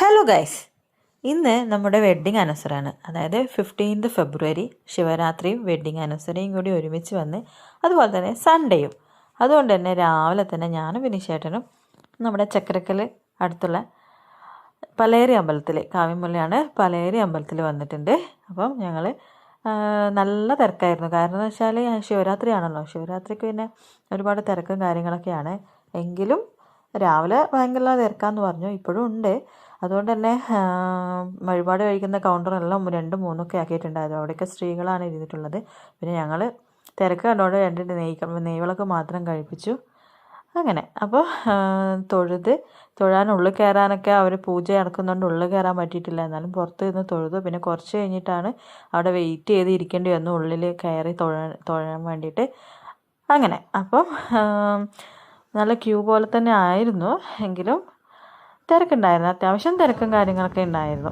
Hello guys, ഇന്ന് നമ്മുടെ wedding ആനിവേഴ്സറിയാണ്. അതായത് 15 ഫെബ്രുവരി ശിവരാത്രിയും വെഡ്ഡിങ് ആനിവേഴ്സറിയും കൂടി ഒരുമിച്ച് വന്ന്, അതുപോലെ തന്നെ സൺഡേയും. അതുകൊണ്ട് തന്നെ രാവിലെ തന്നെ ഞാനും വിനീഷേട്ടനും നമ്മുടെ ചക്കരക്കൽ അടുത്തുള്ള പലേരി അമ്പലത്തിൽ, കാവ്യമുല്ലയാണ് പലേരി അമ്പലത്തിൽ വന്നിട്ടുണ്ട്. അപ്പം ഞങ്ങൾ നല്ല തിരക്കായിരുന്നു. കാരണം എന്ന് വെച്ചാൽ ശിവരാത്രി ആണല്ലോ, ശിവരാത്രിക്ക് പിന്നെ ഒരുപാട് തിരക്കും കാര്യങ്ങളൊക്കെയാണ്. എങ്കിലും രാവിലെ ഭയങ്കര തിരക്കാന്ന് പറഞ്ഞു, ഇപ്പോഴും ഉണ്ട്. അതുകൊണ്ട് തന്നെ വഴിപാട് കഴിക്കുന്ന കൗണ്ടറെല്ലാം 2, 3 ആക്കിയിട്ടുണ്ടായിരുന്നു. അവിടെയൊക്കെ സ്ത്രീകളാണ് ഇരുന്നിട്ടുള്ളത്. പിന്നെ ഞങ്ങൾ തിരക്ക് കണ്ടോണ്ട് 2 നെയ്വിളക്ക് മാത്രം കഴിപ്പിച്ചു. അങ്ങനെ അപ്പോൾ തൊഴാൻ ഉള്ളിൽ കയറാനൊക്കെ അവർ പൂജ നടക്കുന്നുണ്ട്, ഉള്ളിൽ കയറാൻ പറ്റിയിട്ടില്ല. എന്നാലും പുറത്ത് നിന്ന് തൊഴുതു. പിന്നെ കുറച്ച് കഴിഞ്ഞിട്ടാണ് അവിടെ വെയിറ്റ് ചെയ്ത് ഇരിക്കേണ്ടി വന്നു ഉള്ളിൽ കയറി തൊഴാൻ വേണ്ടിയിട്ട്. അങ്ങനെ അപ്പം നല്ല ക്യൂ പോലെ തന്നെ ആയിരുന്നു. എങ്കിലും തിരക്കുണ്ടായിരുന്നു, അത്യാവശ്യം തിരക്കും കാര്യങ്ങളൊക്കെ ഉണ്ടായിരുന്നു.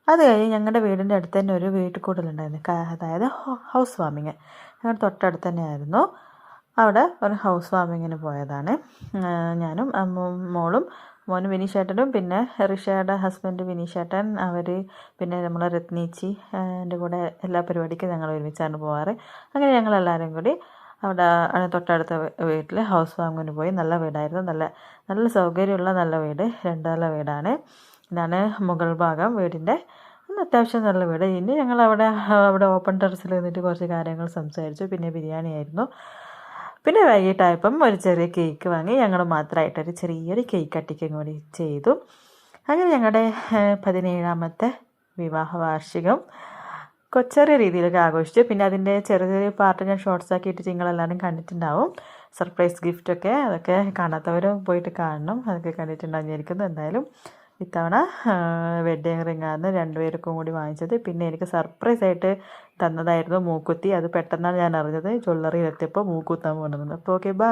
അത് കഴിഞ്ഞ് ഞങ്ങളുടെ വീടിൻ്റെ അടുത്ത് തന്നെ ഒരു വീട്ടിൽ കൂടുതലുണ്ടായിരുന്നു, അതായത് ഹൗസ് വാമിങ്. ഞങ്ങളുടെ തൊട്ടടുത്ത് തന്നെയായിരുന്നു. അവിടെ ഒരു ഹൗസ് വാമിങ്ങിന് പോയതാണ്. ഞാനും മോനും വിനീഷേട്ടനും, പിന്നെ ഋഷയുടെ ഹസ്ബൻഡ് വിനീഷേട്ടൻ, അവർ, പിന്നെ നമ്മളെ രത്നീച്ചി, എൻ്റെ കൂടെ എല്ലാ പരിപാടിക്കും ഞങ്ങൾ ഒരുമിച്ചാണ് പോകാറ്. അങ്ങനെ ഞങ്ങളെല്ലാവരും കൂടി അവിടെ തൊട്ടടുത്ത വീട്ടിൽ ഹൗസ് വാമിങ്ങിന് പോയി. നല്ല വീടായിരുന്നു, നല്ല സൗകര്യമുള്ള നല്ല വീട്, 2 നില വീടാണ്. ഇതാണ് മുകൾ ഭാഗം വീടിൻ്റെ. അത്യാവശ്യം നല്ല വീട്. ഇനി ഞങ്ങൾ അവിടെ ഓപ്പൺ ടെറസിൽ നിന്നിട്ട് കുറച്ച് കാര്യങ്ങൾ സംസാരിച്ചു. പിന്നെ ബിരിയാണി ആയിരുന്നു. പിന്നെ വൈകിട്ടായപ്പം ഒരു ചെറിയ കേക്ക് വാങ്ങി ഞങ്ങൾ മാത്രമായിട്ടൊരു ചെറിയൊരു കേക്ക് കട്ടിങ്ങും കൂടി ചെയ്തു. അങ്ങനെ ഞങ്ങളുടെ 17ാമത്തെ വിവാഹ വാർഷികം ചെറിയ രീതിയിലൊക്കെ ആഘോഷിച്ചു. പിന്നെ അതിൻ്റെ ചെറിയ പാർട്ട് ഞാൻ ഷോർട്സ് ആക്കിയിട്ട് നിങ്ങളെല്ലാവരും കണ്ടിട്ടുണ്ടാവും. സർപ്രൈസ് ഗിഫ്റ്റൊക്കെ, അതൊക്കെ കാണാത്തവരും പോയിട്ട് കാണണം. അതൊക്കെ കണ്ടിട്ടുണ്ടായിരിക്കുന്നു. എന്തായാലും ഇത്തവണ വെഡ്ഡിങ് റിങ്ങാണ് 2 പേർക്കും കൂടി വാങ്ങിച്ചത്. പിന്നെ എനിക്ക് സർപ്രൈസ് ആയിട്ട് തന്നതായിരുന്നു മൂക്കുത്തി. അത് പെട്ടെന്നാണ് ഞാൻ അറിഞ്ഞത്, ജ്വല്ലറിയിൽ എത്തിയപ്പോൾ മൂക്കുത്താൻ പോകുന്നത്. അപ്പോൾ ഓക്കെ, ബൈ.